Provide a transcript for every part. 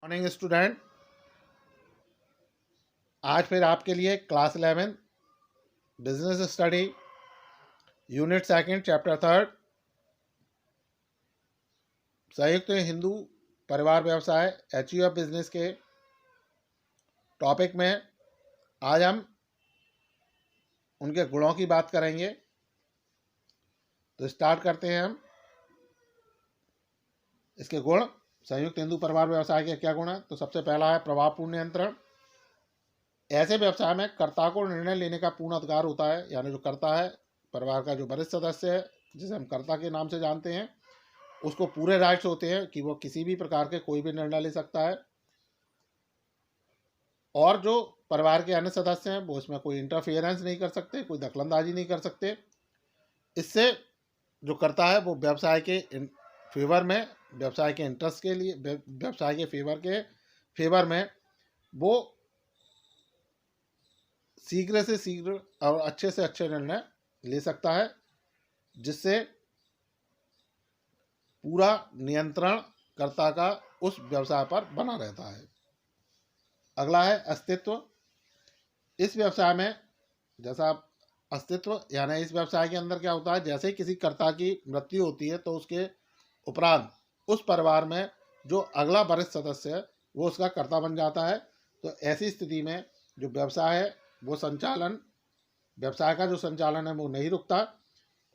Morning student. आज फिर आपके लिए class 11 business study unit second chapter third संयुक्त हिंदू परिवार व्यवसाय एचयूएफ बिजनेस के टॉपिक में आज हम उनके गुणों की बात करेंगे। तो स्टार्ट करते हैं हम। इसके गुण, संयुक्त हिंदू परिवार व्यवसाय के क्या गुण हैं? तो सबसे पहला है प्रभावपूर्ण नियंत्रण। ऐसे व्यवसाय में कर्ता को निर्णय लेने का पूर्ण अधिकार होता है, यानी जो कर्ता है, परिवार का जो वरिष्ठ सदस्य है, जिसे हम कर्ता के नाम से जानते हैं, उसको पूरे राइट्स होते हैं कि वो किसी भी प्रकार के कोई भी निर्णय ले सकता है। और जो परिवार के अन्य सदस्य हैं वो इसमें कोई इंटरफियरेंस नहीं कर सकते, कोई दखलंदाजी नहीं कर सकते। इससे जो करता है वो व्यवसाय के फेवर में, व्यवसाय के इंटरेस्ट के लिए, व्यवसाय के फेवर में वो शीघ्र से शीघ्र और अच्छे से अच्छे निर्णय ले सकता है, जिससे पूरा नियंत्रण कर्ता का उस व्यवसाय पर बना रहता है। अगला है अस्तित्व। इस व्यवसाय में जैसा अस्तित्व, यानी इस व्यवसाय के अंदर क्या होता है, जैसे ही किसी कर्ता की मृत्यु होती है तो उसके उपरांत उस परिवार में जो अगला वरिष्ठ सदस्य है वो उसका कर्ता बन जाता है। तो ऐसी स्थिति में जो व्यवसाय है वो व्यवसाय का जो संचालन है वो नहीं रुकता,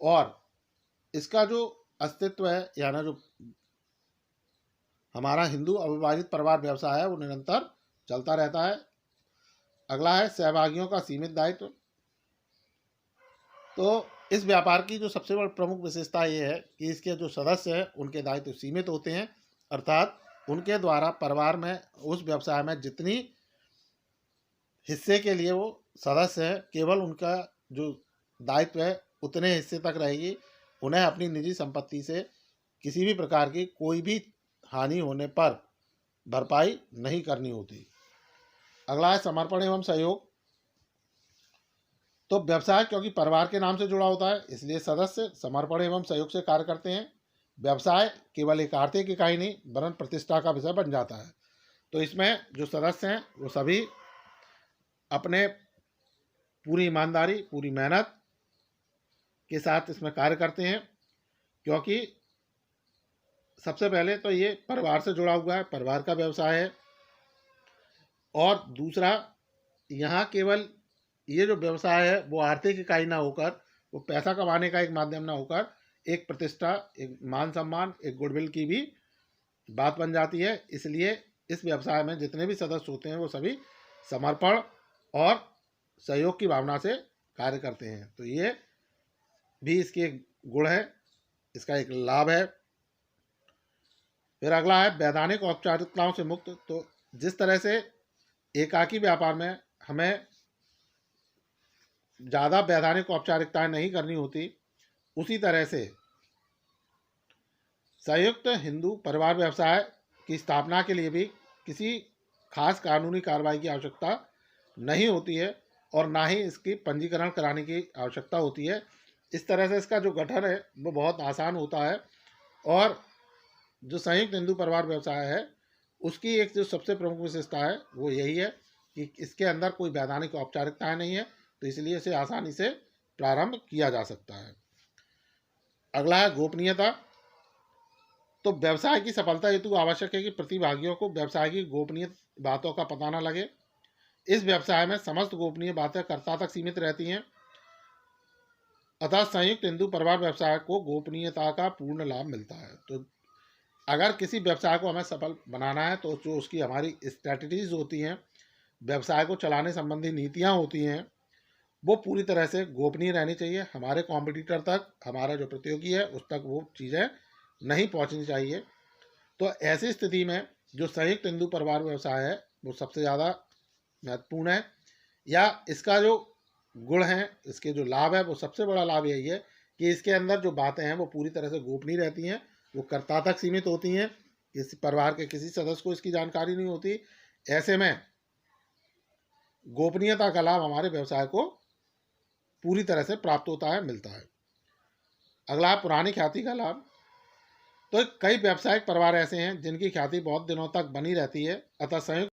और इसका जो अस्तित्व है, यानी जो हमारा हिंदू अविभाजित परिवार व्यवसाय है वो निरंतर चलता रहता है। अगला है सहभागियों का सीमित दायित्व। तो इस व्यापार की जो सबसे बड़ी प्रमुख विशेषता ये है कि इसके जो सदस्य हैं उनके दायित्व सीमित होते हैं, अर्थात उनके द्वारा परिवार में उस व्यवसाय में जितनी हिस्से के लिए वो सदस्य हैं, केवल उनका जो दायित्व है उतने हिस्से तक रहेगी। उन्हें अपनी निजी संपत्ति से किसी भी प्रकार की कोई भी हानि होने पर भरपाई नहीं करनी होती। अगला है समर्पण एवं सहयोग। तो व्यवसाय क्योंकि परिवार के नाम से जुड़ा होता है, इसलिए सदस्य समर्पण एवं सहयोग से कार्य करते हैं। व्यवसाय केवल एक आर्थिक इकाई नहीं वरन प्रतिष्ठा का विषय बन जाता है। तो इसमें जो सदस्य हैं वो सभी अपने पूरी ईमानदारी, पूरी मेहनत के साथ इसमें कार्य करते हैं, क्योंकि सबसे पहले तो ये परिवार से जुड़ा हुआ है, परिवार का व्यवसाय है। और दूसरा, यहाँ केवल ये जो व्यवसाय है वो आर्थिक इकाई ना होकर, वो पैसा कमाने का एक माध्यम ना होकर, एक प्रतिष्ठा, एक मान सम्मान, एक गुडविल की भी बात बन जाती है। इसलिए इस व्यवसाय में जितने भी सदस्य होते हैं वो सभी समर्पण और सहयोग की भावना से कार्य करते हैं। तो ये भी इसके एक गुण है, इसका एक लाभ है। फिर अगला है वैधानिक औपचारिकताओं से मुक्त। तो जिस तरह से एकाकी व्यापार में हमें ज़्यादा वैधानिक औपचारिकताएं नहीं करनी होती, उसी तरह से संयुक्त हिंदू परिवार व्यवसाय की स्थापना के लिए भी किसी खास कानूनी कार्रवाई की आवश्यकता नहीं होती है, और ना ही इसकी पंजीकरण कराने की आवश्यकता होती है। इस तरह से इसका जो गठन है वो बहुत आसान होता है। और जो संयुक्त हिंदू परिवार व्यवसाय है उसकी एक जो सबसे प्रमुख विशेषता है वो यही है कि इसके अंदर कोई वैधानिक औपचारिकताएं नहीं है, तो इसलिए इसे आसानी से प्रारंभ किया जा सकता है। अगला है गोपनीयता। तो व्यवसाय की सफलता हेतु आवश्यक है कि प्रतिभागियों को व्यवसाय की गोपनीय बातों का पता न लगे। इस व्यवसाय में समस्त गोपनीय बातें कर्ता तक सीमित रहती हैं, अतः संयुक्त हिंदू परिवार व्यवसाय को गोपनीयता का पूर्ण लाभ मिलता है। तो अगर किसी व्यवसाय को हमें सफल बनाना है तो जो उसकी हमारी स्ट्रैटेजीज होती हैं, व्यवसाय को चलाने संबंधी नीतियाँ होती हैं, वो पूरी तरह से गोपनीय रहनी चाहिए। हमारे कॉम्पिटिटर तक, हमारा जो प्रतियोगी है उस तक वो चीज़ें नहीं पहुंचनी चाहिए। तो ऐसी स्थिति में जो संयुक्त हिंदू परिवार व्यवसाय है वो सबसे ज़्यादा महत्वपूर्ण है, या इसका जो गुण है, इसके जो लाभ है, वो सबसे बड़ा लाभ यही है कि इसके अंदर जो बातें हैं वो पूरी तरह से गोपनीय रहती हैं, वो कर्ता तक सीमित होती हैं, किसी परिवार के किसी सदस्य को इसकी जानकारी नहीं होती। ऐसे में गोपनीयता का लाभ हमारे व्यवसाय को पूरी तरह से प्राप्त होता है, मिलता है। अगला पुरानी ख्याति का लाभ। तो कई व्यावसायिक परिवार ऐसे हैं जिनकी ख्याति बहुत दिनों तक बनी रहती है, अतः संयुक्त